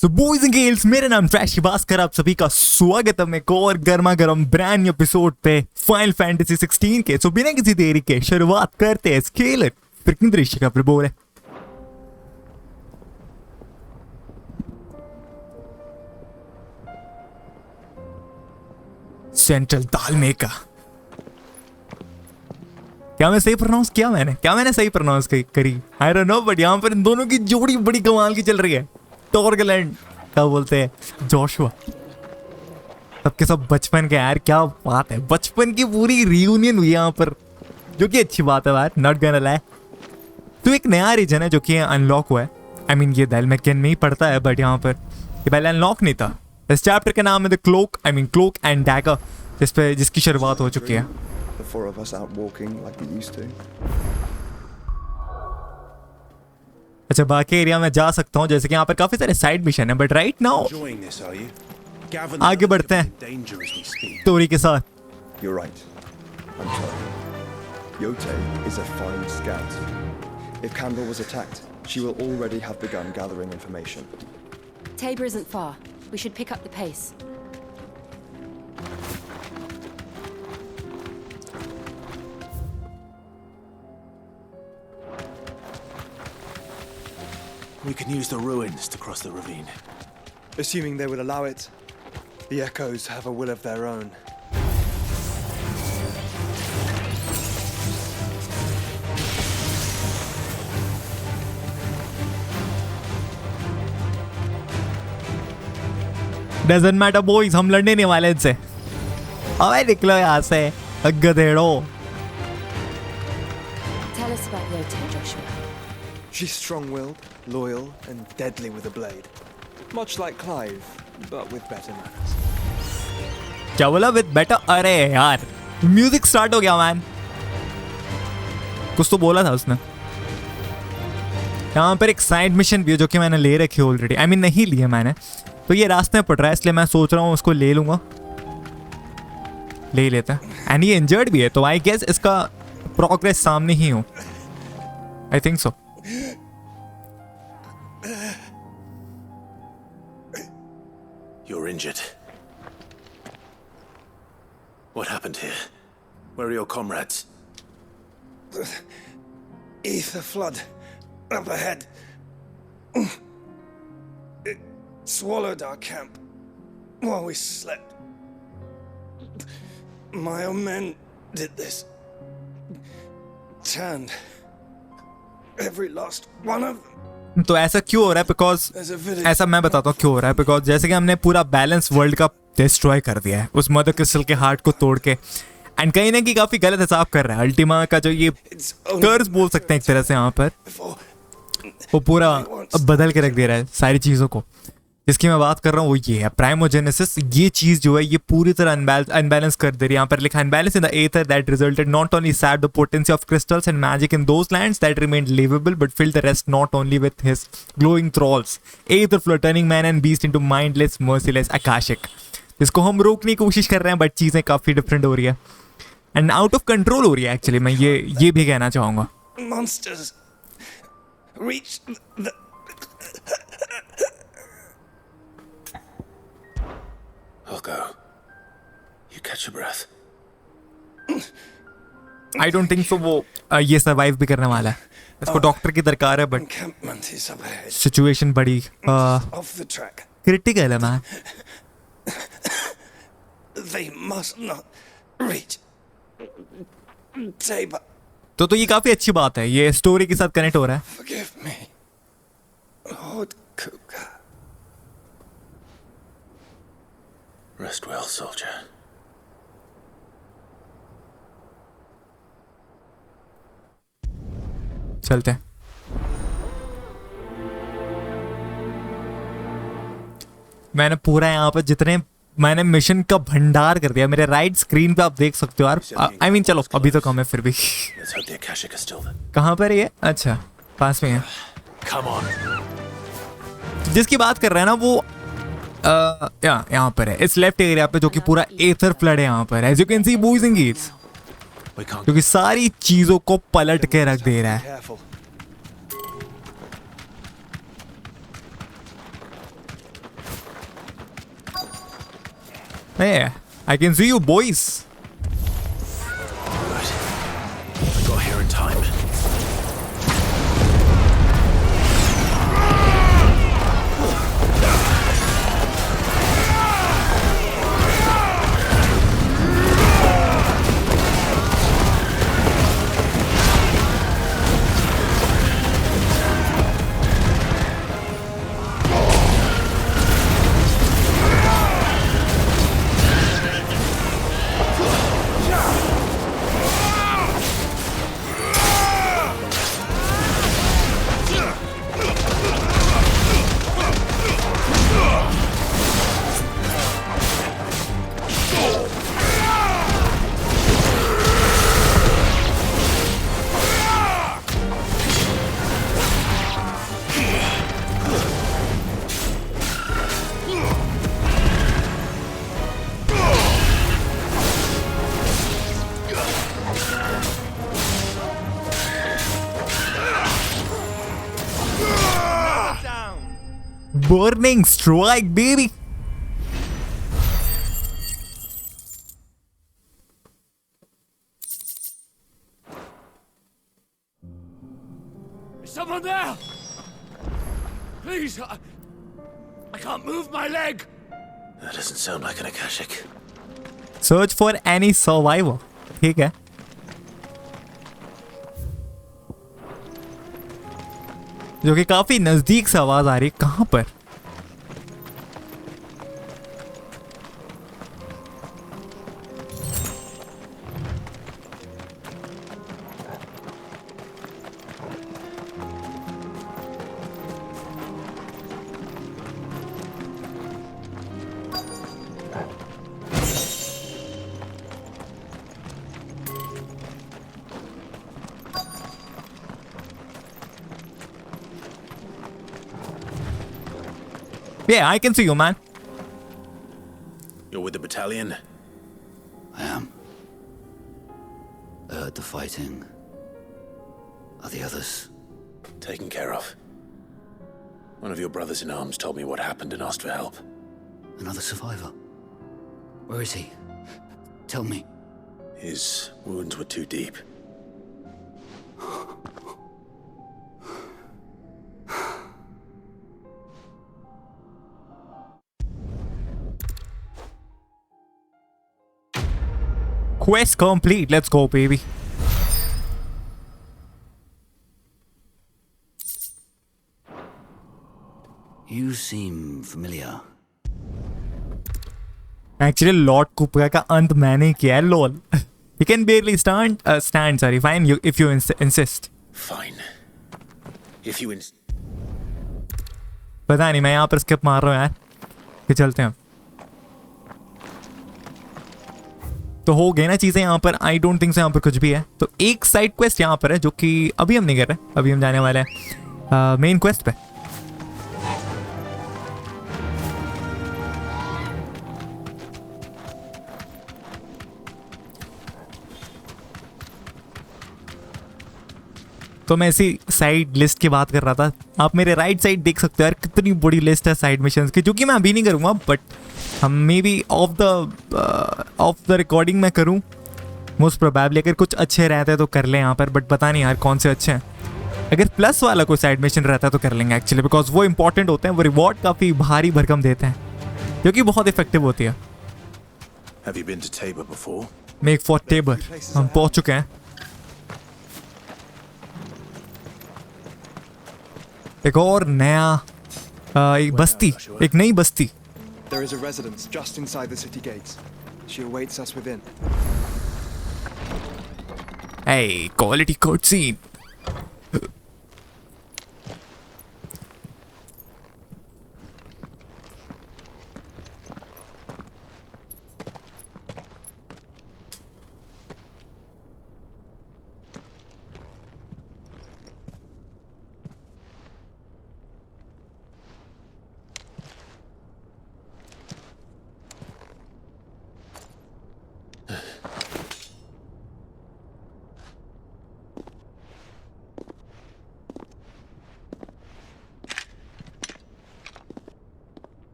So boys and girls, मेरा नाम trash Bhaskar, आप सभी का स्वागत है एक और गर्मा गर्म ब्रांड न्यू एपिसोड पे फाइनल फैंटेसी 16 के। सो बिना किसी देरी के शुरुआत करते हैं। स्केलर फ्रिकिंग दृश्य का प्रबोल है। सेंट्रल दालमे का क्या मैं सही प्रोनाउंस किया? मैंने सही प्रोनाउंस करी? आई डोंट नो, बट यहाँ पर इन दोनों की जोड़ी बड़ी कमाल की चल रही है। टॉर्गलैंड क्या बोलते हैं, जोशुआ, सबके सब बचपन के। यार क्या बात है, बचपन की पूरी रियूनियन हुई यहाँ पर, जो कि अच्छी बात है यार, नॉट गॉना लाई। तो एक नया रीजन है जो कि अनलॉक हुआ है। आई मीन ये दालमेकियन में ही पड़ता है, बट यहाँ पर ये पहले अनलॉक नहीं था। इस चैप्टर का नाम है the cloak, I mean cloak and dagger, जिसकी शुरुआत हो चुकी है। अच्छा, बाकी एरिया में जा सकता हूँ, जैसे कि यहाँ पर काफी सारे साइड मिशन है, बट राइट नाउ आगे बढ़ते हैं स्टोरी के साथ। You're right. I'm sorry. Yote is a fine scout. If Campbell was attacked, she will already have begun gathering information. Tabor isn't far. We should pick up the pace. We can use the ruins to cross the ravine. Assuming they will allow it. The Eikons have a will of their own. Doesn't matter boys, हम लड़ने नहीं वाले इनसे। अबे निकलो यहाँ से गधेड़ो। Tell us about Yote, Joshua. She's strong-willed, loyal, and deadly with a blade. Much like Clive, but with better manners. क्या बोला with better? अरे यार म्यूजिक स्टार्ट हो गया मैन, कुछ तो बोला था उसने। यहाँ पर एक साइड मिशन भी है जो कि मैंने ले रखी है ऑलरेडी। आई मीन नहीं लिया मैंने, तो ये रास्ते में पड़ रहा है, इसलिए मैं सोच रहा हूँ उसको ले लूंगा। ले लेते हैं। एंड ये इंजर्ड भी है, तो आई गेस इसका प्रोग्रेस सामने ही हो। I think so. You're injured. What happened here? Where are your comrades? Aether flood up ahead. It swallowed our camp while we slept. My own men did this. Turned every last one of them. तो ऐसा क्यों हो रहा है? Because ऐसा मैं बताता हूँ क्यों हो रहा है। बिकॉज जैसे कि हमने पूरा बैलेंस वर्ल्ड का डिस्ट्रॉय कर दिया है उस मदर क्रिस्टल के हार्ट को तोड़ के, एंड कहीं ना कहीं काफी गलत हिसाब कर रहा है। अल्टीमा का जो ये कर्ज बोल सकते हैं एक तरह से, यहाँ पर वो पूरा बदल के रख दे रहा है सारी चीजों को। जिसकी मैं बात कर रहा हूँ वो ये है प्राइमोजेनेसिस। ये चीज जो है ये पूरी तरह अनबैलेंस कर दे रही है। यहाँ पर लिखा unbalance in the ether that resulted not only sap the potency of crystals and magic in those lands that remained livable but filled the rest not only with his glowing thralls ether flow turning man and beast into mindless merciless akashic. जिसको हम रोकने की कोशिश कर रहे हैं, but चीजें काफी डिफरेंट हो रही है एंड आउट ऑफ कंट्रोल हो रही है। एक्चुअली मैं ये भी कहना चाहूंगा। Monsters reach the I'll go. You catch your breath. I don't think so वो ये सर्वाइव भी करने वाला है। इसको डॉक्टर की दरकार है, but encampment is up ahead. Situation बड़ी Off the track. क्रिटिकल है man. They must not reach Tabor. तो ये काफी अच्छी बात है, ये स्टोरी के साथ कनेक्ट हो रहा है। Forgive me, Lord Kuka. Rest well, soldier. चलते हैं। मैंने पूरा यहाँ पर जितने मैंने मिशन का भंडार कर दिया। मेरे राइट स्क्रीन पे आप देख सकते हो यार। आई मीन चलो अभी तो कम है फिर भी। Let's hope the Akashic is still there. कहाँ पर ये? अच्छा पास में है। Come on. जिसकी बात कर रहे हैं ना वो यहाँ पर है, इस लेफ्ट एरिया पे, जो कि पूरा एथर फ्लड है यहाँ पर, as you can see boys and girls, जो कि सारी चीजों को पलट के रख दे रहा है। Hey, I can see you, boys. Good. I got here in time. Burning strike, baby. Is someone there? Please, I can't move my leg. That doesn't sound like an Akashic. Search for any survivor. ठीक है. जो कि काफी नजदीक से आवाज आ रही है. कहां पर? Yeah, I can see you, man. You're with the battalion? I am. I heard the fighting. Are the others? Taken care of. One of your brothers in arms told me what happened and asked for help. Another survivor? Where is he? Tell me. His wounds were too deep. Quest complete. Let's go, baby. You seem familiar. Actually, Lord Kupka का अंत मैंने किया है, lol. You can barely stand. Sorry, fine. If you insist. Fine. If you पता नहीं, मैं यहाँ पर skip मार रहा हूँ यार. कि चलते हैं. तो हो गए ना चीजें यहाँ पर. आई डोंट थिंक सो यहाँ पर कुछ भी है. तो एक साइड क्वेस्ट यहाँ पर है जो कि अभी हम नहीं कर रहे. अभी हम जाने वाले हैं मेन क्वेस्ट पे. तो मैं इसी साइड लिस्ट की बात कर रहा था. आप मेरे राइट साइड देख सकते हो यार, कितनी बड़ी लिस्ट है साइड मिशंस की, जो कि मैं अभी नहीं करूँगा. बट हम may be of the recording में करूँ मोस्ट प्रोबेबली. अगर कुछ अच्छे रहते हैं तो कर लें यहाँ पर. बट पता नहीं यार कौन से अच्छे हैं. अगर प्लस वाला कोई साइड मिशन रहता है तो कर लेंगे एक्चुअली, बिकॉज वो इंपॉर्टेंट होते हैं. वो रिवॉर्ड काफ़ी भारी भरकम देते हैं, जो कि बहुत इफेक्टिव होती है. Have you been to Tabor before? Make for Tabor. हम पहुँच चुके हैं. एक और नया एक बस्ती, एक नई बस्ती. There is a residence just inside the city gates. She awaits us within. Hey, quality cutscene.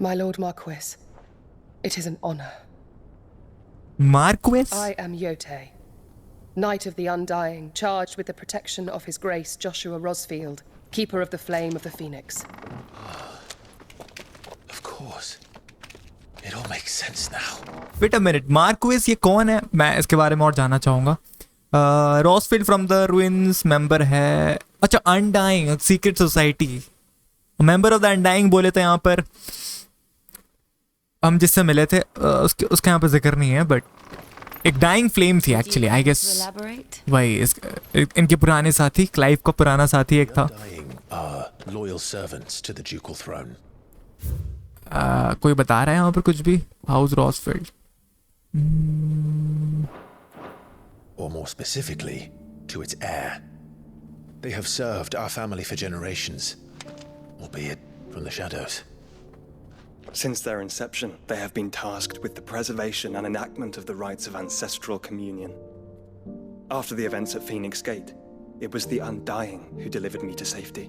My Lord Marquis, It is an honor. Marquis? I am Yote, Knight of the Undying, charged with the protection of His Grace Joshua Rosfield, Keeper of the Flame of the Phoenix. Of course. It all makes sense now. Wait a minute, Marquis ये कौन है? मैं इसके बारे में और जानना चाहूँगा. रॉसफील्ड फ्रॉम द रूइंस मेंबर है. अच्छा, undying secret society. Member of the undying बोले तो यहाँ पर हम जिससे मिले थे उसका यहाँ पर जिक्र नहीं है, बट एक डाइंग फ्लेम थी एक्चुअली, आई गेस. वही इनके पुराने साथी, क्लाइव का पुराना साथी एक था. Loyal servants to the ducal throne. कोई बता रहा है यहाँ पर कुछ भी? House रॉसफील्ड. Or more specifically, to its heir. They have served our family for generations, albeit from the shadows. Since their inception, they have been tasked with the preservation and enactment of the rites of ancestral communion. After the events at Phoenix Gate, it was the Undying who delivered me to safety.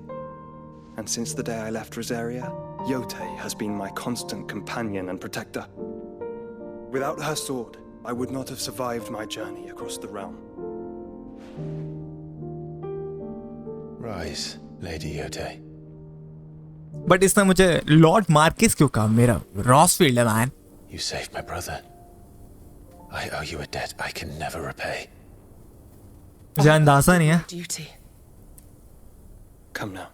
And since the day I left Rosaria, Yote has been my constant companion and protector. Without her sword, I would not have survived my journey across the realm. Rise, Lady Yote. But इसने मुझे Lord Marxist क्यों कहा? मेरा रॉसफील्ड है man. You saved my brother. I owe you a debt I can never repay. मुझे अंदाजा नहीं है. Duty. Come now.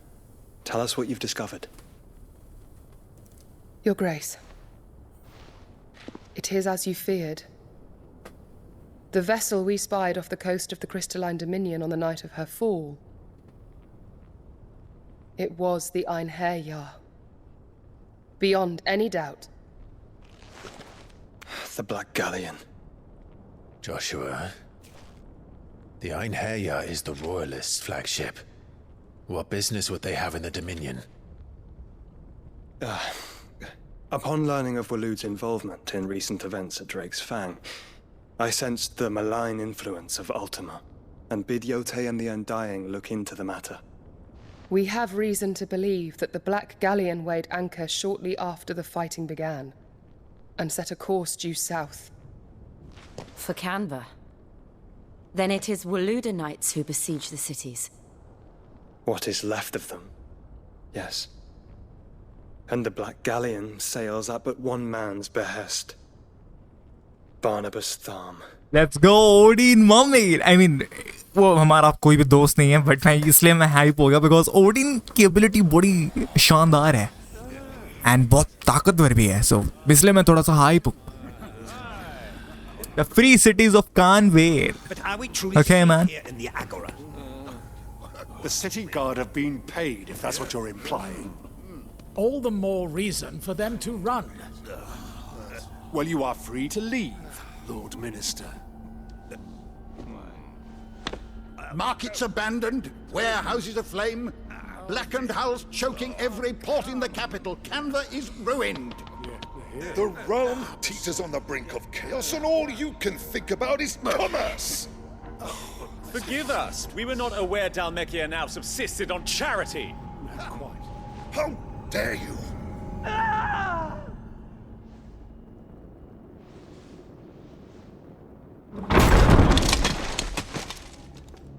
Tell us what you've discovered. Your Grace. It is as you feared. The vessel we spied off the coast of the Crystalline Dominion on the night of her fall. It was the Einherjar. Beyond any doubt. The Black Galleon. Joshua, the Einherjar is the Royalists' flagship. What business would they have in the Dominion? Upon learning of Waloed's involvement in recent events at Drake's Fang, I sensed the malign influence of Ultima, and bid Yote and the Undying look into the matter. We have reason to believe that the Black Galleon weighed anchor shortly after the fighting began, and set a course due south. For Canva. Then it is Waloed knights who besiege the cities. What is left of them? Yes. And the Black Galleon sails at but one man's behest. Barnabas Tharm. Let's go Odin mummy. I mean, वो हमारा कोई भी दोस्त नहीं है, but मैं इसलिए मैं हाइप हो गया बिकॉज ओडिन की एबिलिटी बड़ी शानदार है एंड बहुत ताकतवर भी है, सो इसलिए मैं थोड़ा सा हाइप हूँ. The free cities of Canvair. But are we truly Okay, man. here in the Agora? The city guard have been paid, if that's what you're implying. All the more reason for them to run. Well, you are free to leave, Lord Minister. Markets abandoned, warehouses aflame, blackened hulls choking every port in the capital. Canva is ruined. The realm teeters on the brink of chaos, and all you can think about is commerce. Forgive us. We were not aware Dalmekia now subsisted on charity. How dare you?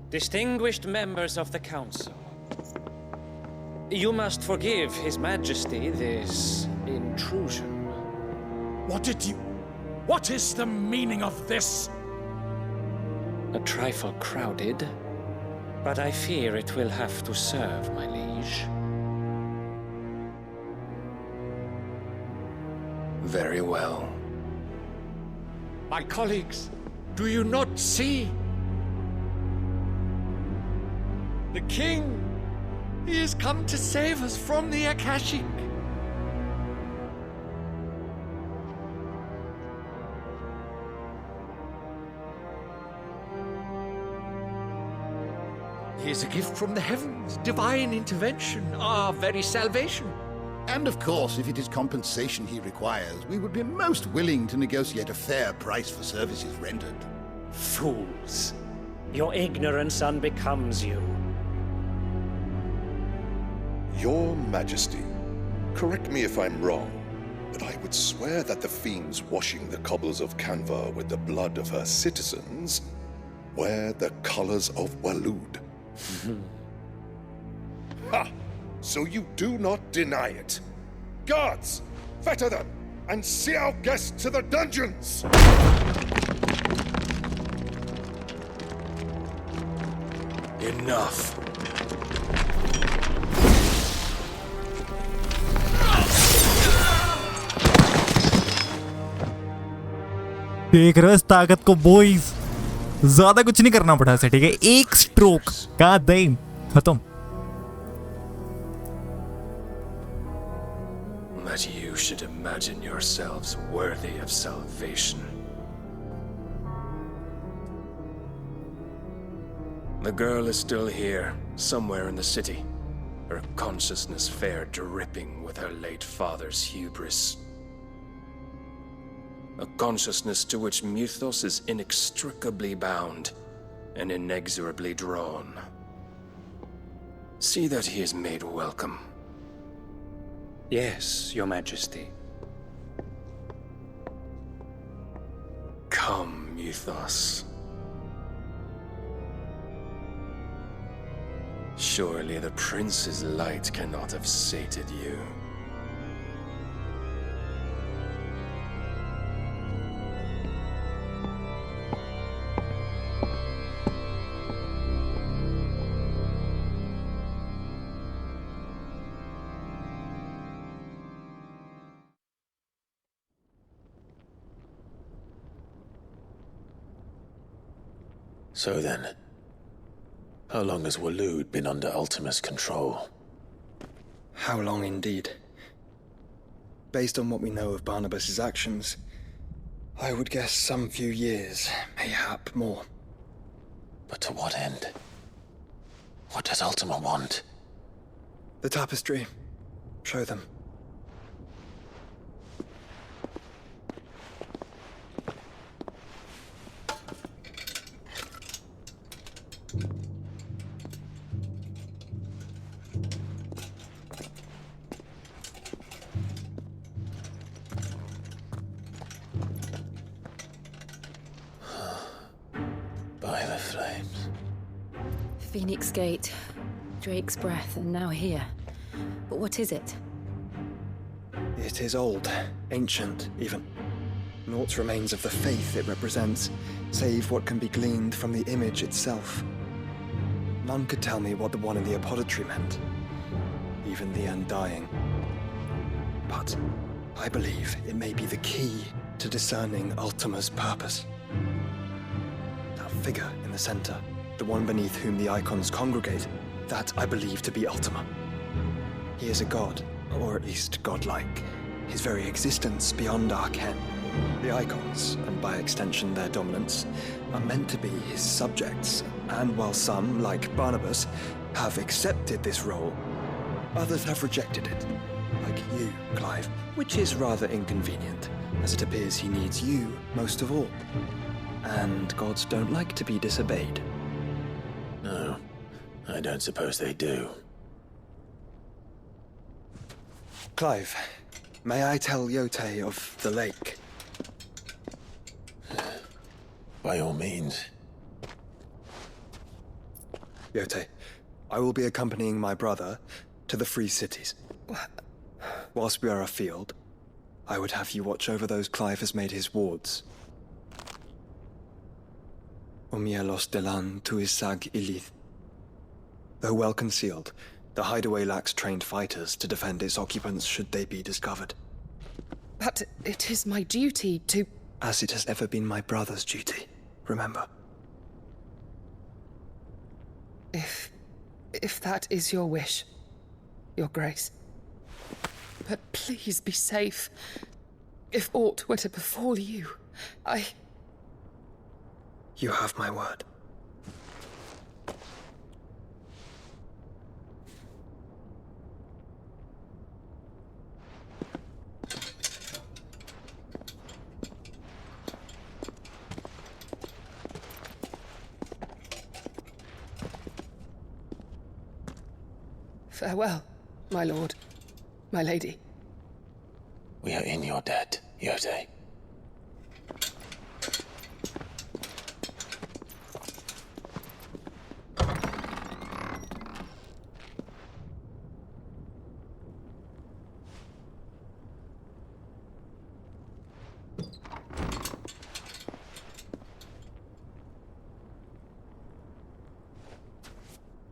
Distinguished members of the Council, you must forgive His Majesty this intrusion. What is the meaning of this? A trifle crowded, but I fear it will have to serve, my liege. Very well. My colleagues, do you not see? The king! He has come to save us from the Akashic! He is a gift from the heavens, divine intervention, our very salvation. And of course, if it is compensation he requires, we would be most willing to negotiate a fair price for services rendered. Fools! Your ignorance unbecomes you. Your Majesty, correct me if I'm wrong, but I would swear that the fiends washing the cobbles of Canva with the blood of her citizens wear the colors of Waloed. Ha! So you do not deny it. Guards, fetter them, and see our guests to the dungeons! Enough. देख रहे हो इस ताकत को boys, ज्यादा कुछ नहीं करना पड़ा से, ठीक है, एक स्ट्रोक का दे खत्म. But you should imagine yourselves worthy of salvation. The girl is still here, somewhere in the city, her consciousness fair dripping with her late father's hubris. A consciousness to which Mythos is inextricably bound and inexorably drawn. See that he is made welcome. Yes, Your Majesty. Come, Mythos. Surely the Prince's light cannot have sated you. So then, how long has Waloed been under Ultima's control? How long indeed? Based on what we know of Barnabas's actions, I would guess some few years, mayhap more. But to what end? What does Ultima want? The tapestry. Show them. By the flames. Phoenix Gate, Drake's Breath, and now here. But what is it? It is old, ancient, even. Naught remains of the faith it represents, save what can be gleaned from the image itself. None could tell me what the one in the apothecary meant, even the Undying. But I believe it may be the key to discerning Ultima's purpose. That figure in the center, the one beneath whom the Eikons congregate, that I believe to be Ultima. He is a god, or at least godlike, his very existence beyond our ken. The Eikons, and by extension their dominants, are meant to be his subjects, and while some, like Barnabas, have accepted this role, others have rejected it, like you, Clive, which is rather inconvenient, as it appears he needs you most of all. And gods don't like to be disobeyed. No, I don't suppose they do. Clive, may I tell Yote of the lake? By all means. Yote, I will be accompanying my brother to the Free Cities. Whilst we are afield, I would have you watch over those Clive has made his wards. Omielos delan tuisag ilith. Though well concealed, the hideaway lacks trained fighters to defend its occupants should they be discovered. But it is my duty to... As it has ever been my brother's duty, remember. If that is your wish, Your Grace. But please be safe. If aught were to befall you, You have my word. Farewell, my lord, my lady. We are in your debt, Yotei.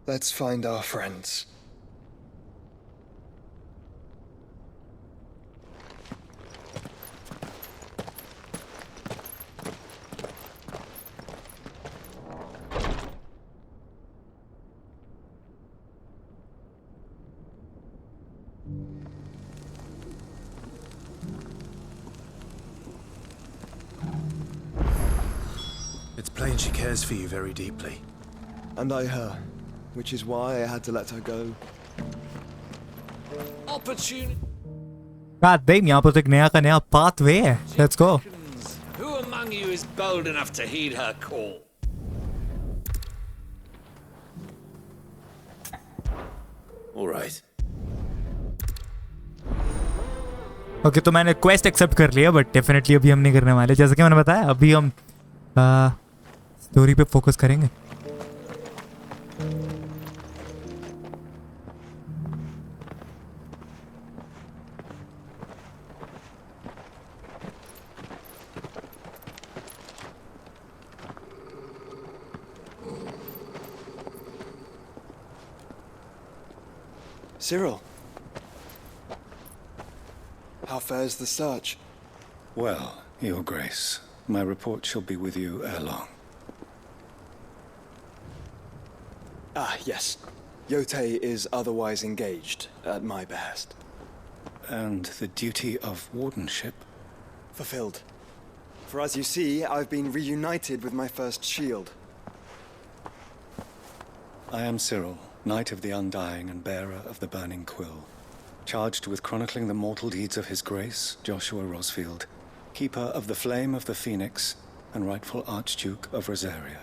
Let's find our friends. It's plain she cares for you very deeply. And I her, which is why I had to let her go. Opportunity. God damn, यहाँ पर तो एक नया का नया pathway है. Let's go. Who among you is bold enough to heed her call? All right. Okay तो मैंने क्वेस्ट एक्सेप्ट कर लिया बट डेफिनेटली अभी हम नहीं करने वाले. जैसा कि मैंने बताया अभी हम स्टोरी पे फोकस करेंगे. Cyril. How fares the search? Well, Your Grace, my report shall be with you ere long. Ah, yes. Yotei is otherwise engaged, at my behest. And the duty of wardenship? Fulfilled. For as you see, I've been reunited with my first shield. I am Cyril, Knight of the Undying and bearer of the Burning Quill, charged with chronicling the mortal deeds of His Grace, Joshua Rosfield, keeper of the Flame of the Phoenix and rightful Archduke of Rosaria.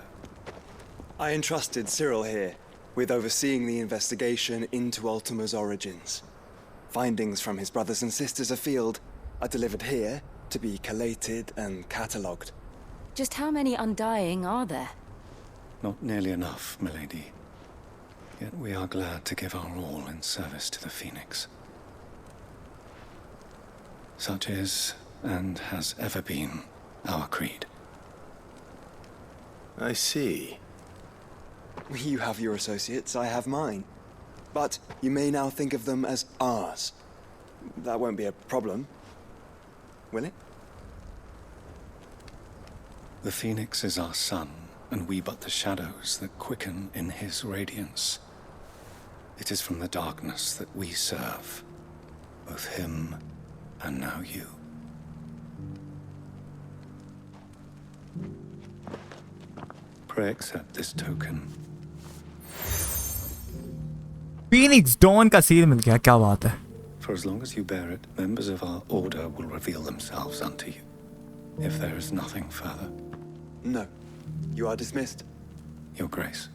I entrusted Cyril here with overseeing the investigation into Ultima's origins. Findings from his brothers and sisters afield are delivered here to be collated and catalogued. Just how many Undying are there? Not nearly enough, milady. Yet we are glad to give our all in service to the Phoenix. Such is, and has ever been, our creed. I see. You have your associates, I have mine. But you may now think of them as ours. That won't be a problem, will it? The Phoenix is our sun, and we but the shadows that quicken in his radiance. It is from the darkness that we serve, both him and now you. Pray accept this token. Phoenix Dawn का seal मिल गया. क्या बात है. For as long as you bear it, members of our order will reveal themselves unto you. If there is nothing further. No. You are dismissed. Your Grace.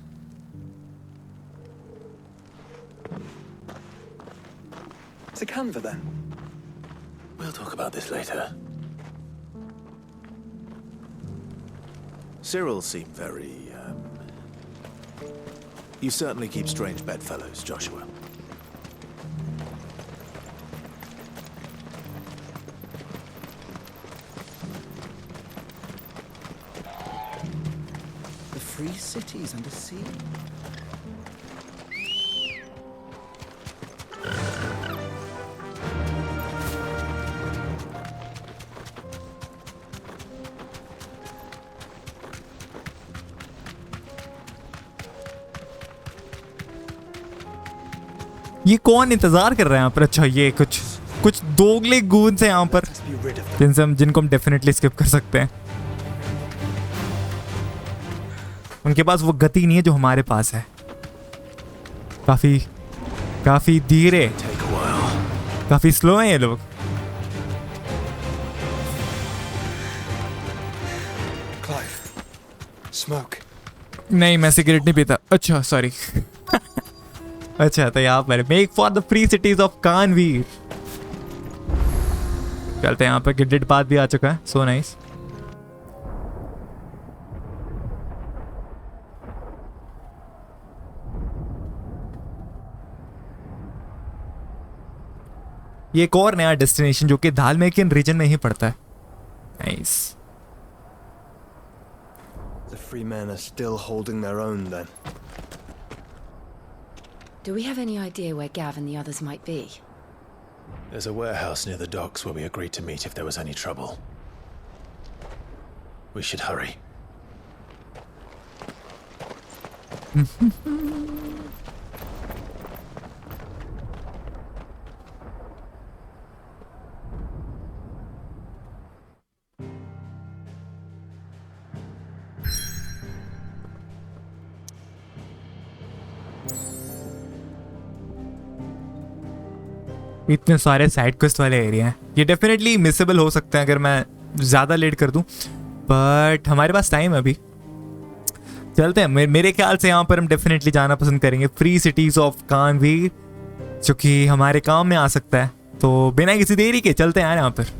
It's a Canva then. We'll talk about this later. Cyril seemed very, You certainly keep strange bedfellows, Joshua. The free cities under sea. ये कौन इंतजार कर रहे हैं यहाँ पर. अच्छा ये कुछ दोगले गूंज हैं यहाँ पर जिनको हम डेफिनेटली स्किप कर सकते हैं. उनके पास वो गति नहीं है जो हमारे पास है. काफी धीरे, काफी स्लो हैं ये लोग. Smoke. नहीं मैं सिगरेट नहीं पीता. अच्छा सॉरी. अच्छा तो यहाँ पर make for the free cities of Kanvir. चलते हैं, यहाँ पे गिल्डेड पाथ भी आ चुका है, सो नाइस। ये एक और नया डेस्टिनेशन जो कि धालमेकियन रीजन में ही पड़ता है। Nice. The free men are still holding their own then. Do we have any idea where Gav and the others might be? There's a warehouse near the docks where we agreed to meet if there was any trouble. We should hurry. इतने सारे side quest वाले area हैं, ये definitely miscible हो सकते हैं अगर मैं ज़्यादा लेट कर दूं, बट हमारे पास टाइम है अभी। चलते हैं, मेरे ख्याल से यहाँ पर हम डेफिनेटली जाना पसंद करेंगे, फ्री सिटीज ऑफ कानवीर, जो कि हमारे काम में आ सकता है। तो बिना किसी देरी के चलते हैं यार। यहाँ पर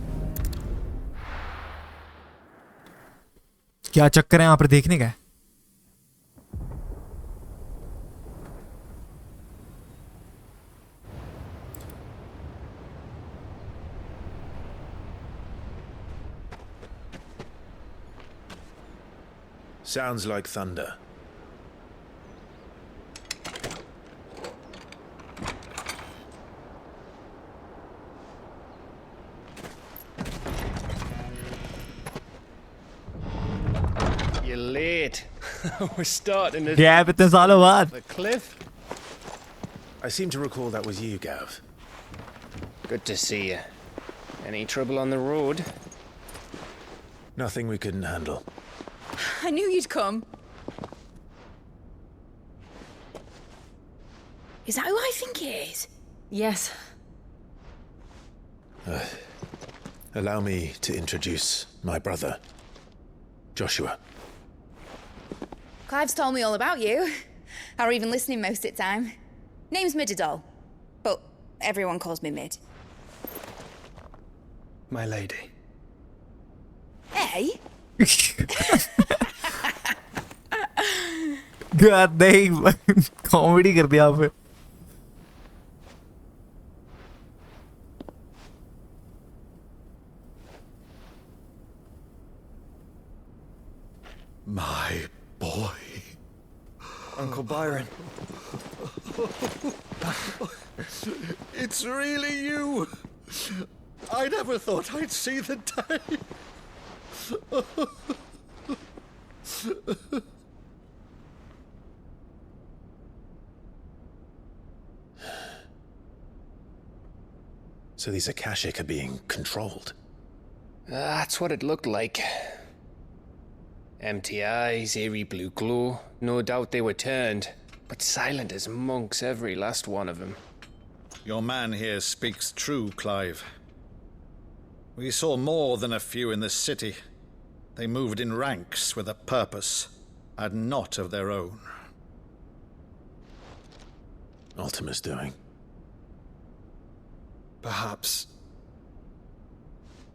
क्या चक्कर है यहाँ पर देखने का? Sounds like thunder. You're late. We're starting to... Yeah, but there's all of what? The cliff? I seem to recall that was you, Gav. Good to see you. Any trouble on the road? Nothing we couldn't handle. I knew you'd come. Is that who I think it is? Yes. Allow me to introduce my brother, Joshua. Clive's told me all about you. Or even listening most of the time. Name's Midadol, but everyone calls me Mid. My lady. Hey? God नहीं, comedy कर दिया आपने। My boy. Uncle Byron. It's really you. I never thought I'd see the day. So these Akashic are being controlled? That's what it looked like. Empty eyes, eerie blue glow. No doubt they were turned, but silent as monks, every last one of them. Your man here speaks true, Clive. We saw more than a few in the city. They moved in ranks with a purpose, and not of their own. Ultima's doing. Perhaps.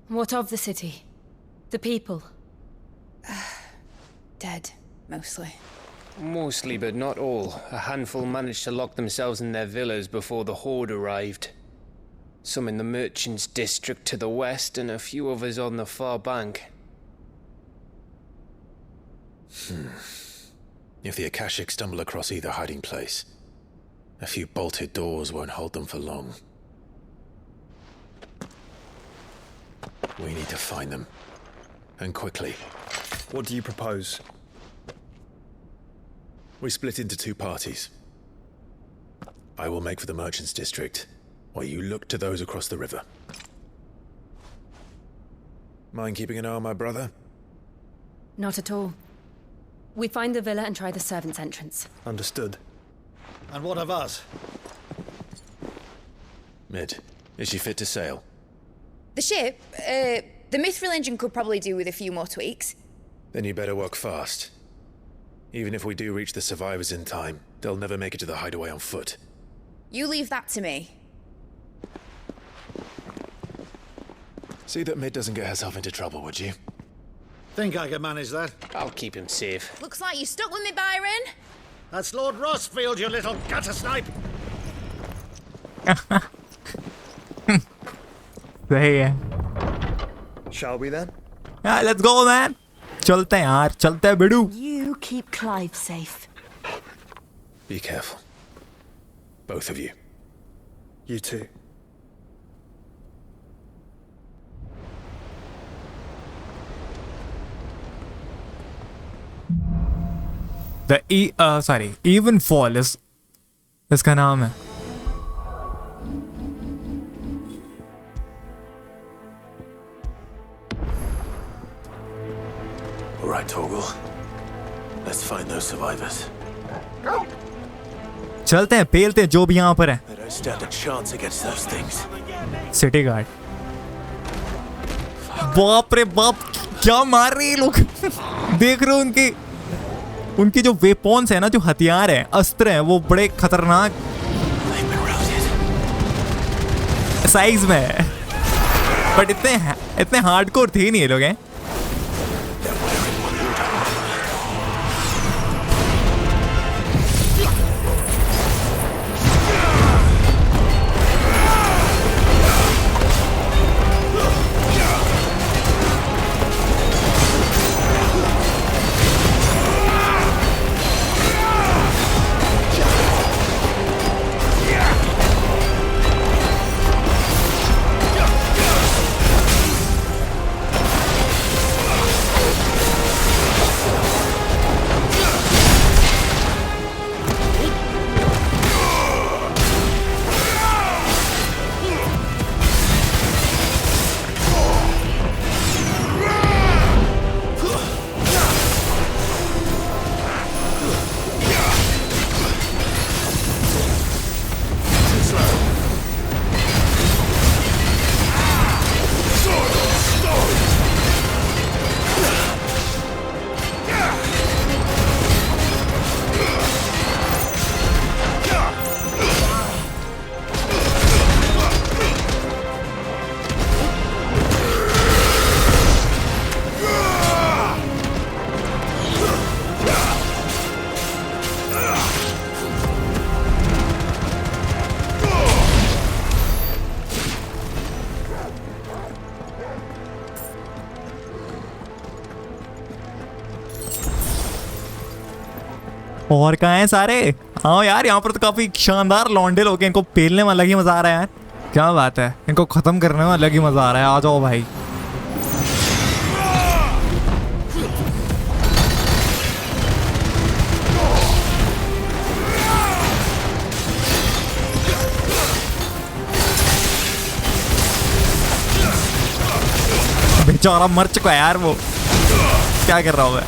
What of the city? The people? Dead, mostly. Mostly, but not all. A handful managed to lock themselves in their villas before the Horde arrived. Some in the Merchants' District to the west, and a few others on the far bank. If the Akashic stumble across either hiding place, a few bolted doors won't hold them for long. We need to find them. And quickly. What do you propose? We split into two parties. I will make for the Merchants' District, while you look to those across the river. Mind keeping an eye on my brother? Not at all. We find the villa and try the servants' entrance. Understood. And what of us? Mid, is she fit to sail? The ship, the Mithril engine could probably do with a few more tweaks. Then you better work fast. Even if we do reach the survivors in time, they'll never make it to the hideaway on foot. You leave that to me. See that Mid doesn't get herself into trouble, would you? Think I can manage that? I'll keep him safe. Looks like you stuck with me, Byron. That's Lord Rosfield, you little gutter snipe! सही है. Shall we then? Yeah, let's go, man. चलते हैं यार, चलते हैं बिडू. You keep Clive safe. Be careful. Both of you. You too. Even Fall is इसका नाम है. All right, Torgal. Let's find those survivors. चलते हैं, पेलते हैं जो भी यहाँ पर है. They don't stand a chance against those things. City guard. बाप रे बाप, क्या मार रहे हैं लोग. देख रहे हो उनकी जो वेपन्स है ना, जो हथियार है, अस्त्र हैं, वो बड़े खतरनाक साइज में है. बट इतने हार्डकोर थे नहीं ये लोग हैं. और कहाँ हैं सारे? हाँ यार, यहाँ पर तो काफी शानदार लॉन्डे लोग हैं. इनको पेलने में अलग ही मजा आ रहा है यार. क्या बात है, इनको खत्म करने में अलग ही मजा आ रहा है. आ जाओ भाई. बेचारा मर चुका है यार वो. क्या कर रहा हूँ मैं?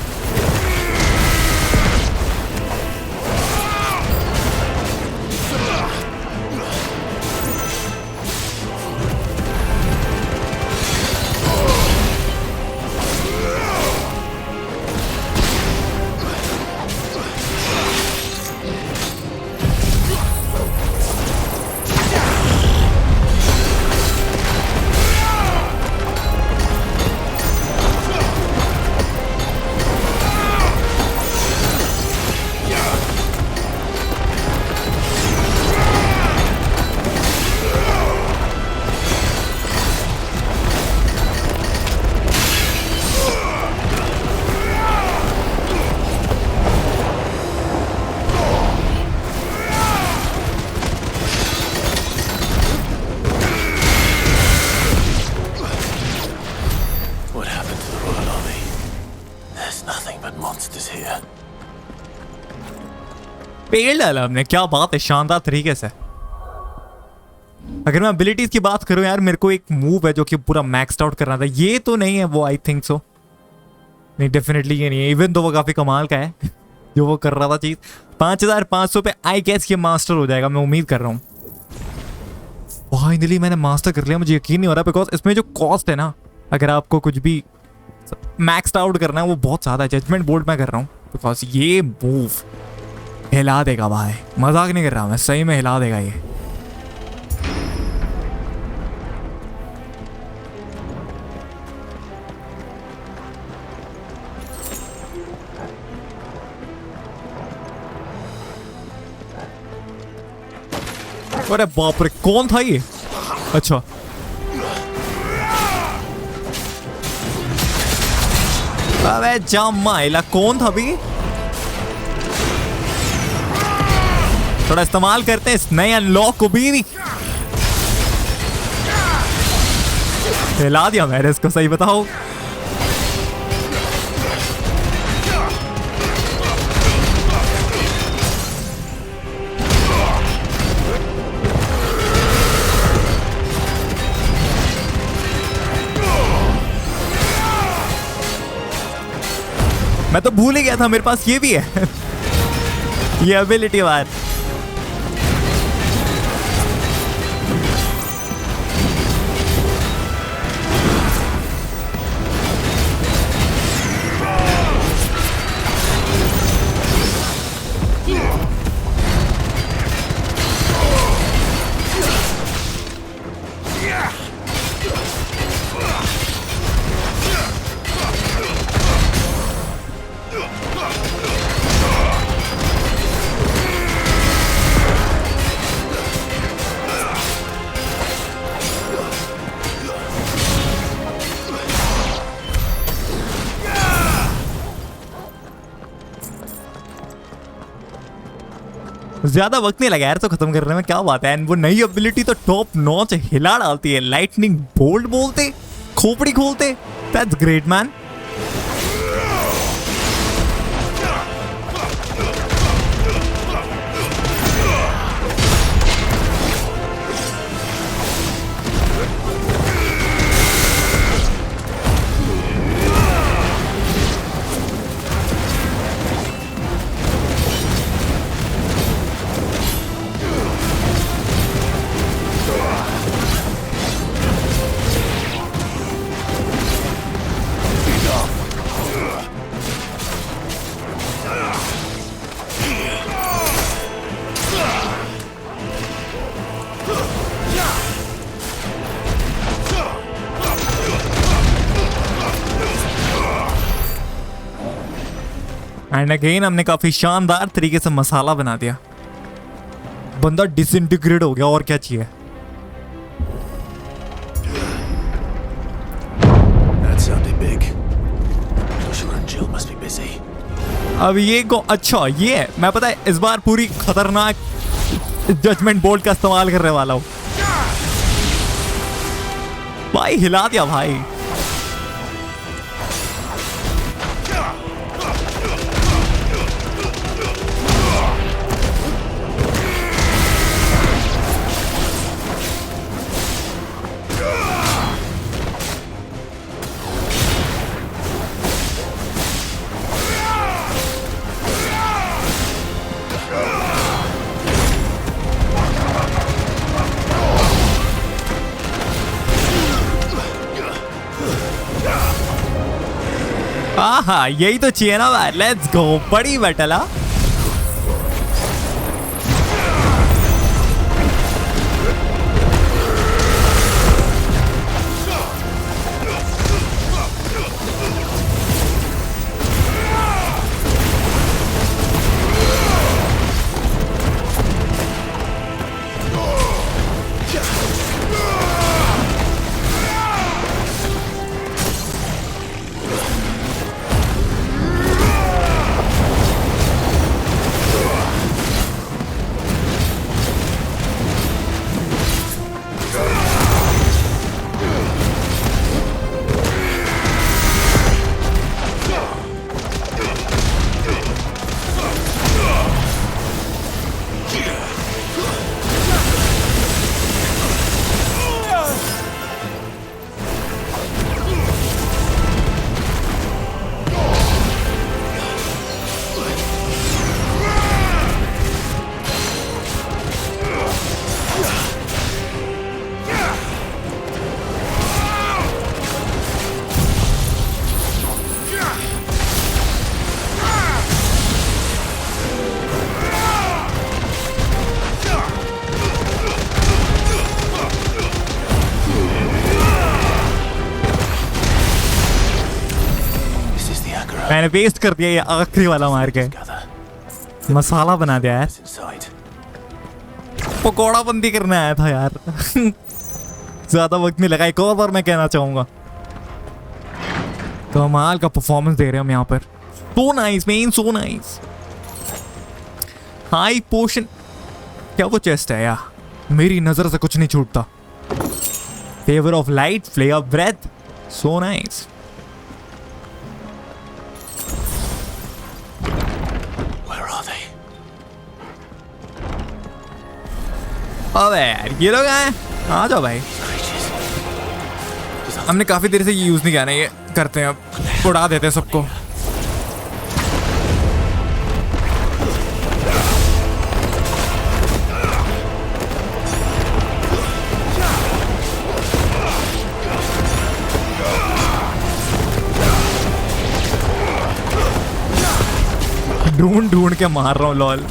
पेल डाला हमने. क्या बात है, शानदार तरीके से. अगर मैं एबिलिटीज की बात करूं यार, मेरे को एक मूव है जो कि पूरा मैक्स्ड आउट करना था. ये तो नहीं है वो, आई थिंक सो. नहीं, डेफिनेटली ये नहीं है. इवन तो वो काफी कमाल का है जो वो कर रहा था चीज. 5500 पे आई गेस ये मास्टर हो जाएगा, मैं उम्मीद कर रहा हूँ. फाइनली मैंने मास्टर कर लिया. मुझे यकीन नहीं हो रहा बिकॉज इसमें जो कॉस्ट है ना, अगर आपको कुछ भी मैक्स्ड आउट करना है, वो बहुत ज्यादा है. जजमेंट बोर्ड में कर रहा हूँ बिकॉज ये मूव हिला देगा भाई. मजाक नहीं कर रहा मैं, सही में हिला देगा ये. अरे बाप रे, कौन था ये? अच्छा अबे जामा इला, कौन था अभी? थोड़ा इस्तेमाल करते हैं इस नए अनलॉक को भी। हिला दिया मैंने इसको, सही बताओ। मैं तो भूल ही गया था मेरे पास ये भी है ये एबिलिटी बार। ज्यादा वक्त नहीं लगा यार तो खत्म करने में, क्या बात है। वो नई एबिलिटी तो टॉप नॉच, हिला डालती है। लाइटनिंग बोल्ट बोलते, खोपड़ी खोलते, that's great man. And again हमने काफी शानदार तरीके से मसाला बना दिया। बंदा डिसइंटीग्रेट हो गया, और क्या चाहिए। अब ये अच्छा ये है, मैं पता है इस बार पूरी खतरनाक जजमेंट बोल्ट का इस्तेमाल करने वाला हूं। भाई हिला दिया भाई। हाँ यही तो चाहिए ना भाई। लेट्स गो, बड़ी बैटल। मैंने वेस्ट कर दिया ये आखिरी वाला मार के, मसाला बना दिया यार। पकौड़ा बंदी करने आया था यार। ज्यादा वक्त नहीं लगा। एक और बार मैं कहना चाहूंगा, कमाल का परफॉर्मेंस दे रहे हैं हम यहाँ पर। So nice man, so nice. High potion, क्या वो चेस्ट है यार? मेरी नजर से कुछ नहीं छूटता। Favour of light, Phule of breath, so nice. अबे यार ये लोग आए, आ जाओ भाई। हमने काफी देर से ये यूज नहीं किया ना, ये करते हैं अब, उड़ा देते हैं सबको। ढूंढ ढूंढ के मार रहा हूँ लॉल।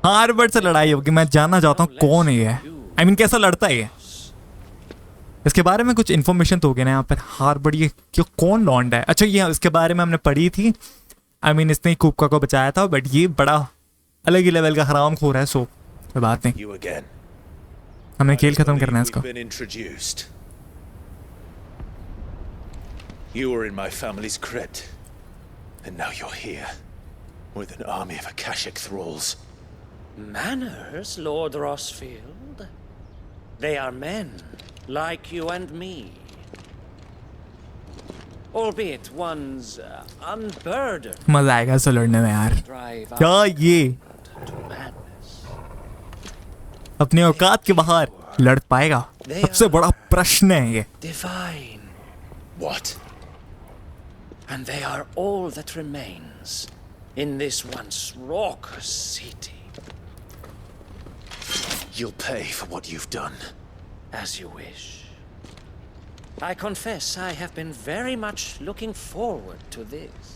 हार्बर्ड से लड़ाई होगी। मैं जानना चाहता हूँ कौन है ये। I mean, कैसा लड़ता है ये? इसके बारे में कुछ इन्फॉर्मेशन तो होगी ना यहाँ पर। हार्बर्ड ये क्यों, कौन लॉन्ड है? अच्छा ये इसके बारे में हमने पढ़ी थी। I mean, इसने ही कुबका को बचाया था, बट ये बड़ा अलग ही लेवल का हराम खोर है। सो कोई बात नहीं, हमने खेल खत्म करना है इसको। You were in my family's crypt, and now you're here with an army of Akashic thralls. Manners, Lord Rosfield? They are men, like you and me. Albeit one's unburdened. मजा आएगा इसे लड़ने में यार। क्या ये अपने औकात के बाहर लड़ पाएगा? सबसे बड़ा प्रश्न है ये। Divine. What? And they are all that remains in this once raucous city. You'll pay for what you've done. As you wish. I confess I have been very much looking forward to this.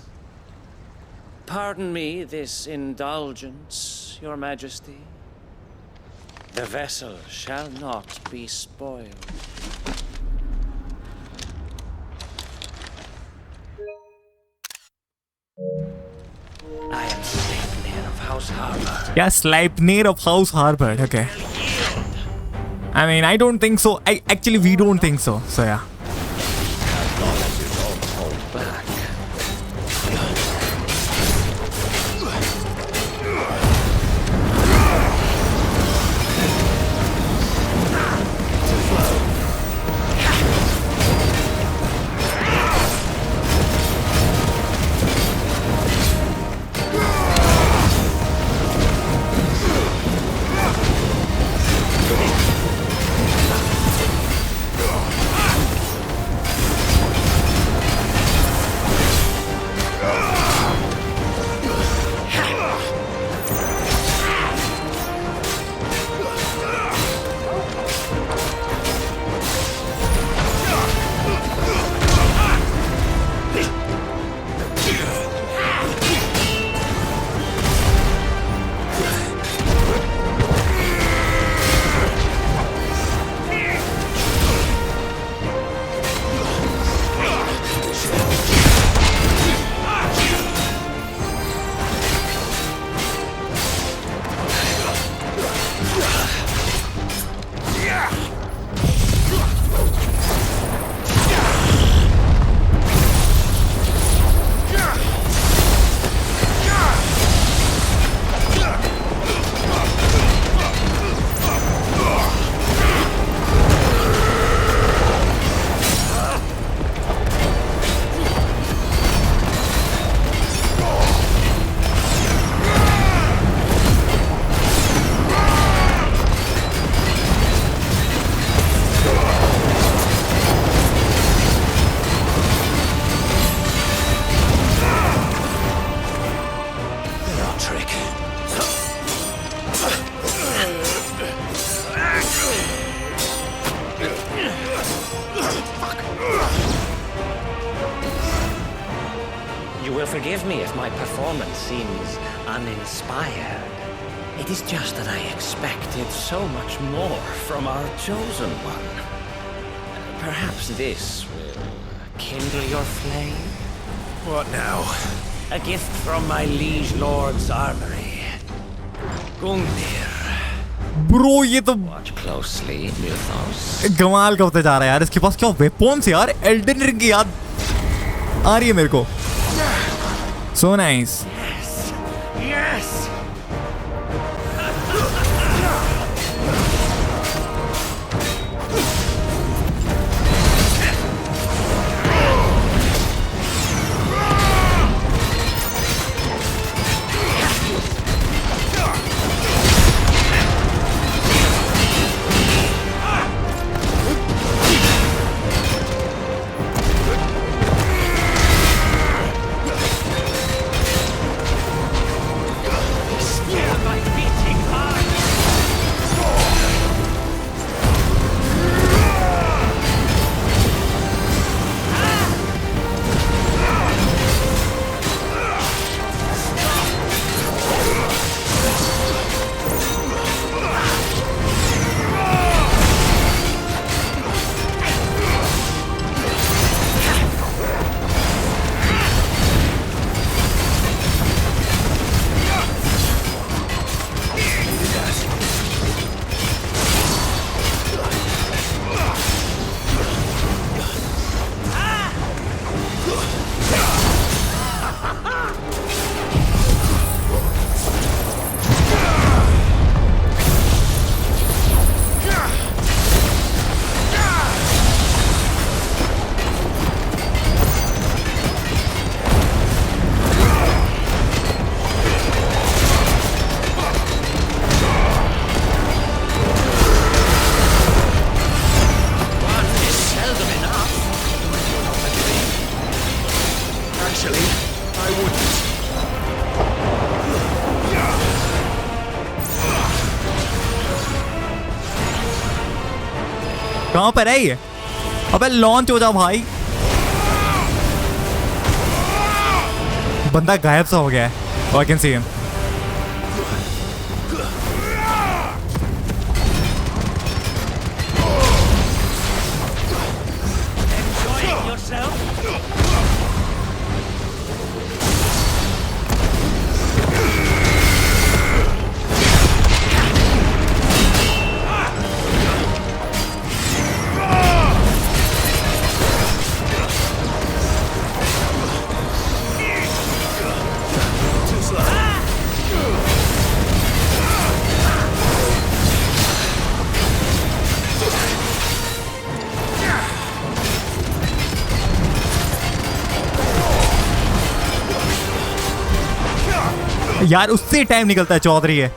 Pardon me this indulgence, Your Majesty. The vessel shall not be spoiled. I am Sleipnir of House Harbor. Yeah, Sleipnir of House Harbor. Okay. I mean, I don't think so. Actually, we don't think so. So yeah. forgive me if my performance seems uninspired. It is just that I expected so much more from our chosen one. Perhaps this will kindle your flame? What now? A gift from my liege lord's armory. Gungnir. Bro ये तो Watch closely, Mythos. कमाल का होता जा रहा है यार. इसके पास क्या वेपन्स यार. एल्डन रिंग की याद आ रही है मेरे को. So nice. Yes. कहाँ पर है ये? अबे लॉन्च हो जा भाई. बंदा गायब सा हो गया है. I can see him. Enjoying yourself? यार उससे टाइम निकलता है. चौधरी है.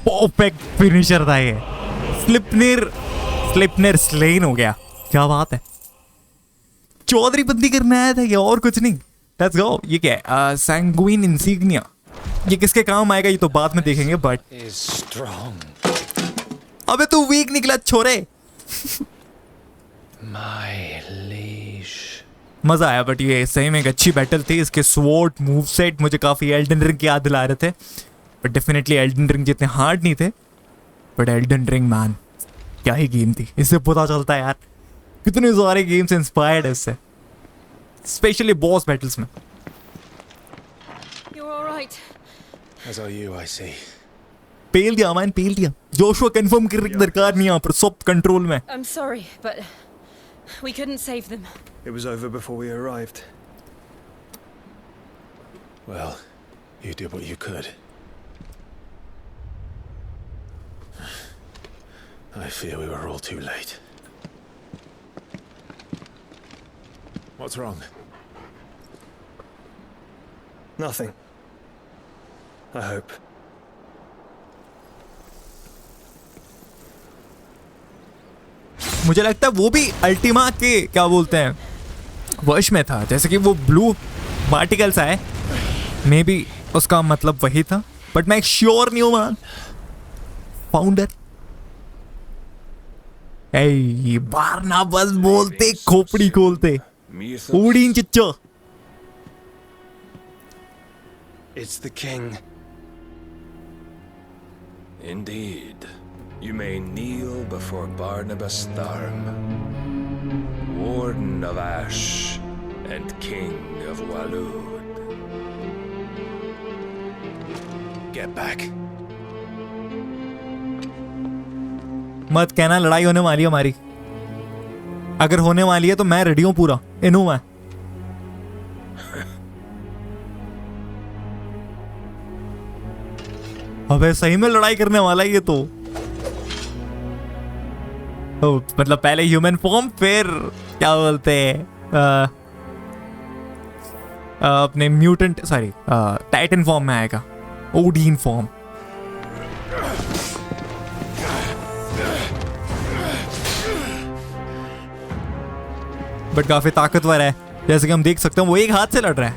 परफेक्ट फिनिशर था ये. स्लिपनिर स्लेन हो गया. क्या बात है. चौधरी बंदी करने आया था ये, और कुछ नहीं. Let's go. ये क्या है? Sanguine insignia. ये किसके काम आएगा ये तो बाद में देखेंगे. बट अबे तू वीक निकला छोरे. मजा आया. बट ये सही में एक अच्छी बैटल थी. इसके स्वॉर्ड मूव सेट मुझे काफी एल्डन रिंग की याद दिला रहे थे. बट डेफिनेटली एल्डन रिंग जितने हार्ड नहीं थे. बट एल्डन रिंग मैन क्या ही गेम थी. इससे पता चलता है यार कितने सारे गेम्स इंस्पायर्ड है इससे, स्पेशली बॉस बैटल्स में. As are you, I see. पेल दिया मैन, पेल दिया. जोशुआ कंफर्म करने की दरकार नहीं. यहाँ पर सब कंट्रोल में. I'm sorry, but We couldn't save them. It was over before we arrived. Well, you did what you could. I fear we were all too late. What's wrong? Nothing. I hope. मुझे लगता है वो भी Ultima के क्या बोलते हैं वश में था, जैसे कि वो ब्लू पार्टिकल्स आए, मे बी उसका मतलब वही था, बट मैं श्योर नहीं हूं मान। फाउंडर ए बार ना बस बोलते खोपड़ी खोलते उड़ीन चिच्चो। It's the king. Indeed. You may kneel before Barnabas Tharm, Warden of Ash and King of Waloed. Get back. मत कहना लड़ाई होने वाली है हमारी। अगर होने वाली है तो मैं रेडी हूं पूरा, इन हूं मैं। अबे सही में लड़ाई करने वाला है ये तो। मतलब पहले ह्यूमन फॉर्म, फिर क्या बोलते हैं अपने म्यूटेंट सॉरी टाइटन फॉर्म में आएगा, ओडीन फॉर्म। बट काफी ताकतवर है, जैसे कि हम देख सकते हैं वो एक हाथ से लड़ रहा है,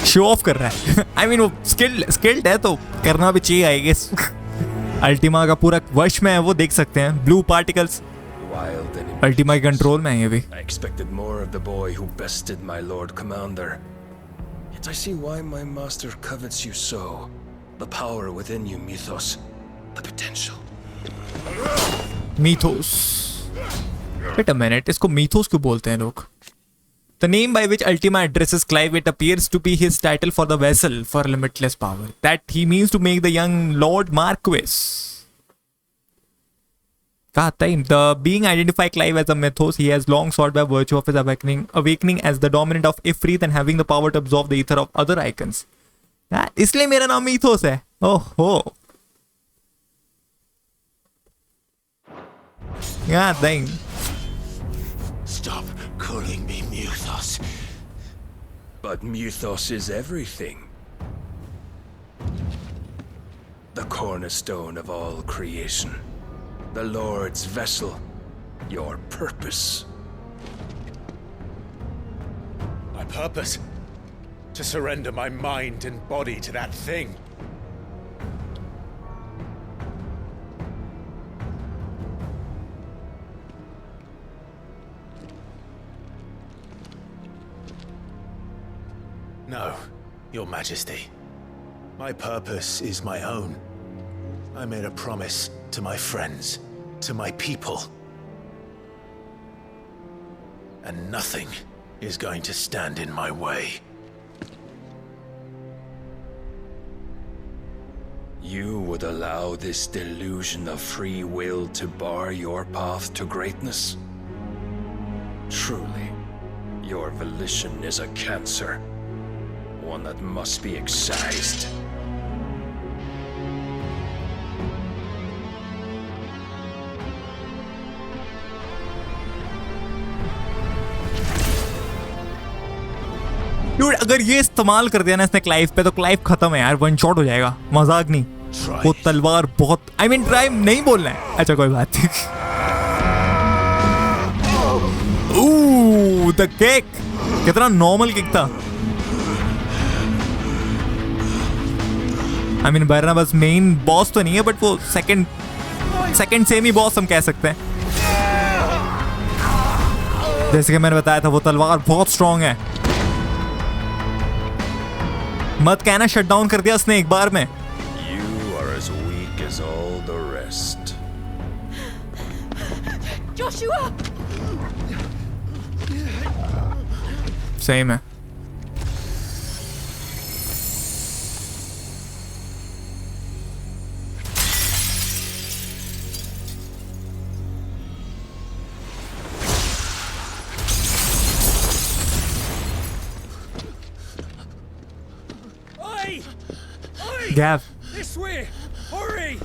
शो ऑफ कर रहा है। आई मीन वो स्किल्ड है तो करना भी चाहिए आई गेस। अल्टीमा का पूरा वश में है, वो देख सकते हैं ब्लू पार्टिकल्स अल्टीमा के कंट्रोल में है ये भी। I expected more of the boy who bested my Lord Commander. Yet I see why my master covets you so. The power within you, Mythos. The potential. Mythos. Wait a minute, इसको Mythos क्यों बोलते हैं लोग? The name by which Ultima addresses Clive, it appears to be his title for the vessel for limitless power. That he means to make the young Lord Marquis. God damn. The being identify Clive as a mythos he has long sought by virtue of his awakening as the dominant of Ifrit and having the power to absorb the ether of other icons. इसलिए मेरा नाम Mythos है। ओहो। God damn. Stop calling me Mythos. But Mythos is everything. The cornerstone of all creation. The Lord's vessel. Your purpose. My purpose? To surrender my mind and body to that thing. No, Your Majesty. My purpose is my own. I made a promise to my friends, to my people. And nothing is going to stand in my way. You would allow this delusion of free will to bar your path to greatness? Truly, your volition is a cancer. One that must be excised. Dude, अगर ये इस्तेमाल कर दिया ना इसने Clive पे तो Clive खत्म है यार, वन शॉट हो जाएगा, मजाक नहीं। वो तलवार बहुत आई मीन ट्राई नहीं बोलना है। अच्छा कोई बात नहीं। Ooh, the kick! कितना नॉर्मल किक था। आई मीन बस मेन बॉस तो नहीं है बट वो सेकंड सेमी बॉस हम कह सकते हैं। जैसे कि मैंने बताया था वो तलवार बहुत स्ट्रांग है। मत कहना शट डाउन कर दिया उसने एक बार में। You are as weak as all the rest. Joshua! सही में Gav. This way! Hurry!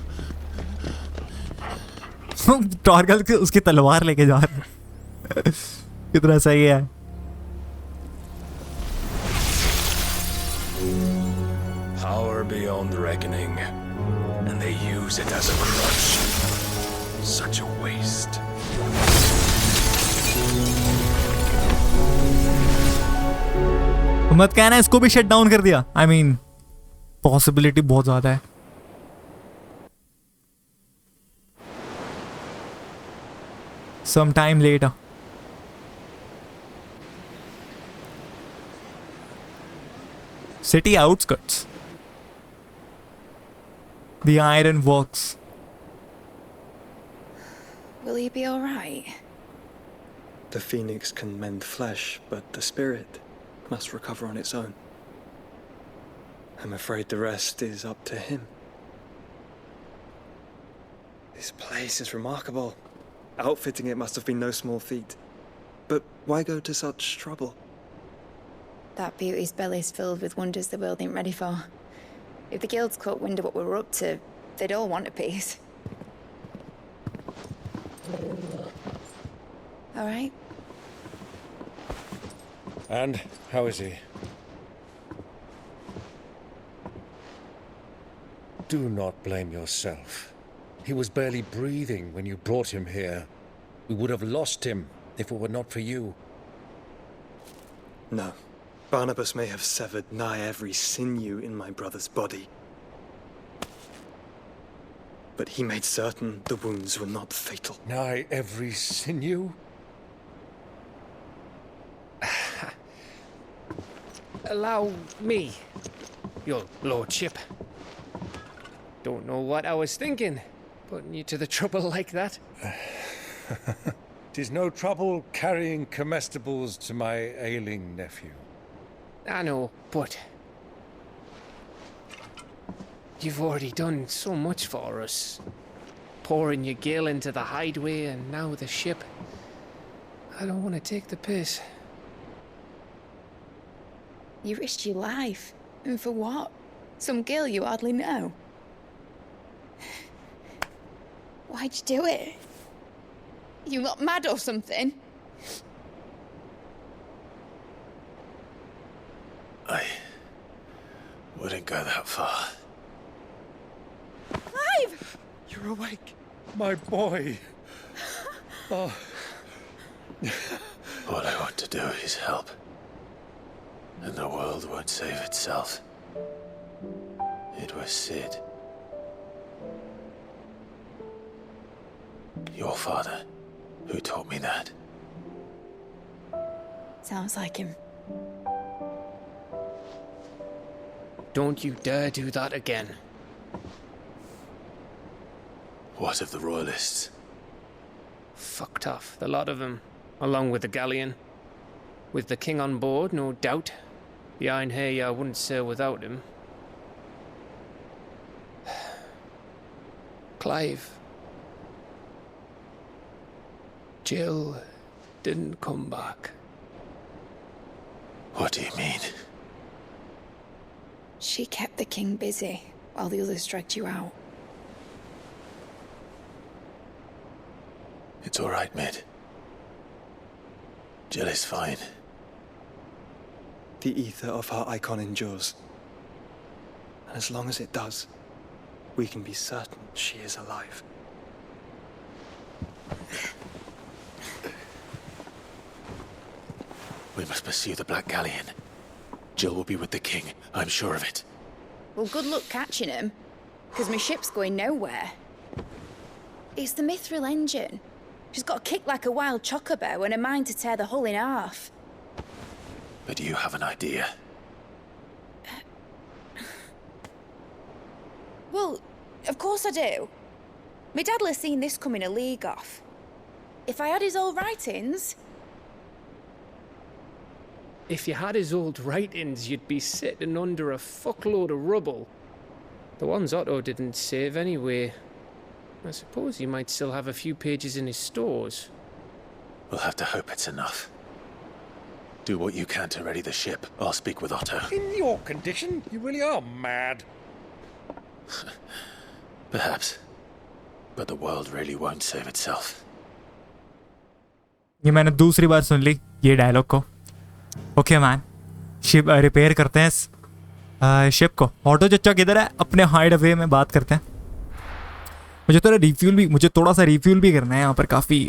टॉर्गल उसकी तलवार लेके जा रहा है. कितना सही है. Power beyond reckoning, and they use it as a crutch. Such a waste. मत कहना इसको भी शट डाउन कर दिया. I mean, पॉसिबिलिटी बहुत ज्यादा है. Some time later. City outskirts. The iron works. Will he be alright? The phoenix can mend flesh, but the spirit must recover on its own. I'm afraid the rest is up to him. This place is remarkable. Outfitting it must have been no small feat. But why go to such trouble? That beauty's belly's filled with wonders the world ain't ready for. If the guilds caught wind of what we were up to, they'd all want a piece. All right? And how is he? Do not blame yourself. He was barely breathing when you brought him here. We would have lost him if it were not for you. No. Barnabas may have severed nigh every sinew in my brother's body. But he made certain the wounds were not fatal. Nigh every sinew? Allow me, your lordship. Don't know what I was thinking, putting you to the trouble like that. 'Tis no trouble carrying comestibles to my ailing nephew. I know, but you've already done so much for us. Pouring your gale into the hideaway and now the ship. I don't want to take the piss. You risked your life. And for what? Some girl you hardly know. Why'd you do it? You not mad or something? I wouldn't go that far. Clive! You're awake, my boy. Oh. All I want to do is help. And the world won't save itself. It was Sid. Your father, who taught me that. Sounds like him. Don't you dare do that again. What of the royalists? Fucked off, the lot of them, along with the galleon. With the king on board, no doubt. The Iron Hair wouldn't sail without him. Clive. Jill didn't come back. What do you mean? She kept the king busy while the others dragged you out. It's all right, Mid. Jill is fine. The ether of her Eikon endures. And as long as it does, we can be certain she is alive. We must pursue the Black Galleon. Jill will be with the king, I'm sure of it. Well, good luck catching him, because my ship's going nowhere. It's the Mithril engine. She's got a kick like a wild chocobo and a mind to tear the hull in half. But do you have an idea? Well, of course I do. My dad'll seen this coming a league off. If I had his old writings... If you had his old writings, you'd be sitting under a fuckload of rubble. The ones Otto didn't save anyway. I suppose he might still have a few pages in his stores. We'll have to hope it's enough. Do what you can to ready the ship. I'll speak with Otto. In your condition, you really are mad. Perhaps. But the world really won't save itself. ये मैंने दूसरी बार सुन ली ये dialogue को. Okay man, ship repair करते हैं ship को. Auto चचा किधर है? अपने हाइड अवे में बात करते हैं. मुझे थोड़ा सा रिफ्यूल भी करना है यहाँ पर. काफ़ी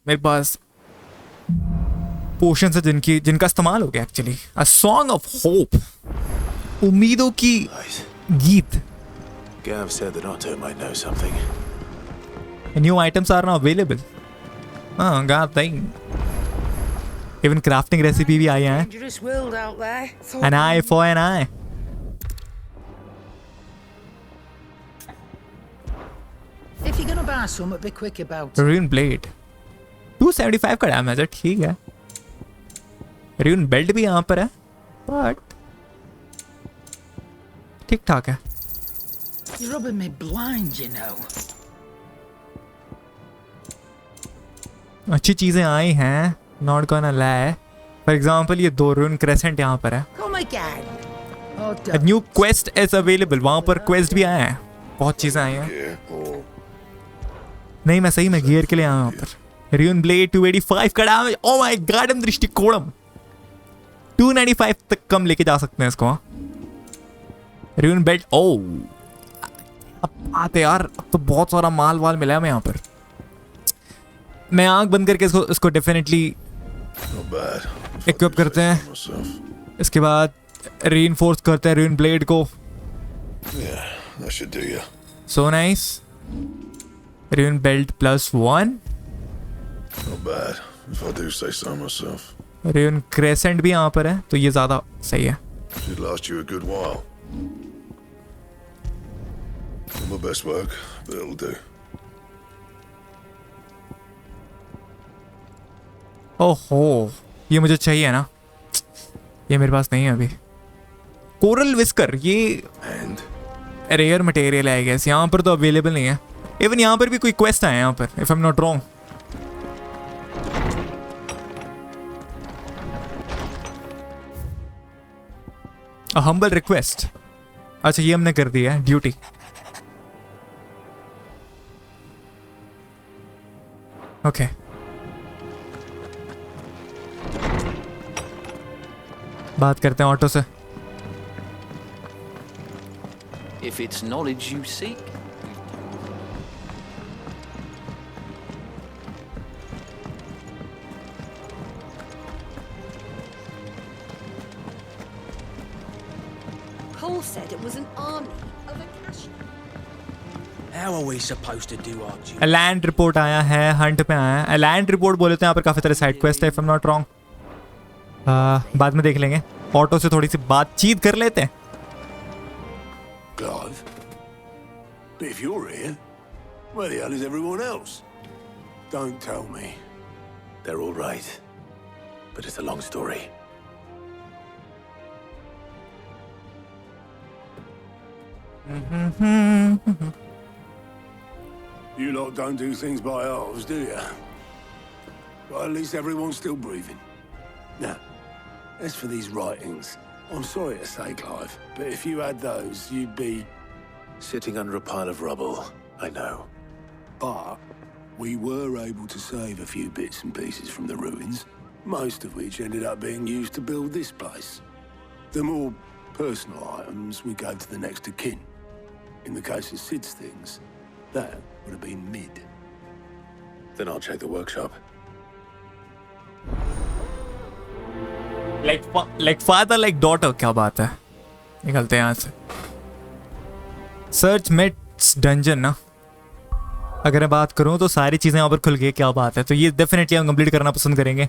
मेरे पास पोशन है जिनका इस्तेमाल हो गया actually. A song of hope, उम्मीदों की गीत. Gav said that Otto might know something. New items are now available. Oh god dang. Even crafting recipe भी आई है. Dangerous world out there. An eye for an eye. If you're gonna buy some, be quick about it. Rune blade. 275 का damage है, ठीक है. Rune belt भी यहाँ पर है, but ठीक ठाक है. You're rubbing me blind, you know. अच्छी चीजें आई हैं. Not gonna lie. For example, ये 2 Rune Crescent यहाँ पर है. Come again. A new quest is available. वहाँ पर quest भी आया है. बहुत चीजें आई हैं. नहीं, मैं सही में गियर के लिए आया हूँ यहाँ पर. Rune Blade 285 का डैमेज. Oh my god, दृष्टिकोणम 295 तक कम लेके जा सकते हैं इसको. Rune Belt. Oh, अब आते यार, अब तो बहुत सारा माल वाल मिला है हमें यहाँ पर. मैं आंख बंद करके इसको डेफिनेटली इक्विप करते हैं. इसके बाद रीइंफोर्स करते हैं Rune Blade को. So nice. Rune Belt +1. Not bad, if I do say so myself. Rune Crescent भी यहाँ पर है, तो ये ज़्यादा सही है. Should last you a good while. Not my best work, but it'll do. ओहो, ये मुझे चाहिए ना. ये मेरे पास नहीं है अभी. कोरल विस्कर, ये रेयर मटेरियल है गैस. यहाँ पर तो अवेलेबल नहीं है. इवन यहाँ पर भी कोई क्वेस्ट आया है यहाँ पर, if I am not wrong. A humble request. अच्छा, ये हमने कर दिया है ड्यूटी. ओके. बात करते हैं ऑटो से. If it's knowledge you seek. Cole said it was an army of Akasha. How are we supposed to do our duty? Land report आया है, हंट पे आया है. लैंड रिपोर्ट बोले तो यहाँ पर काफी सारे साइड क्वेस्ट है, if I am not wrong. बाद में देख लेंगे. ऑटो से थोड़ी सी बातचीत कर लेते हैं. Clive, but if you're here, where the hell is everyone else? Don't tell me. They're all right, but it's a long story. You lot don't do things by halves, do you? But at least everyone's still breathing. Now, as for these writings, I'm sorry to say, Clive, but if you had those, you'd be... Sitting under a pile of rubble, I know. But we were able to save a few bits and pieces from the ruins, most of which ended up being used to build this place. The more personal items we gave to the next of kin. In the case of Sid's things, that would have been mid. Then I'll check the workshop. Like father, like daughter. क्या बात है. निकलते हैं यहाँ से. Search mats dungeon ना. अगर मैं बात करूँ तो सारी चीज़ें यहाँ पर खुल गई. क्या बात है. तो ये डेफिनेटली हम कंप्लीट करना पसंद करेंगे.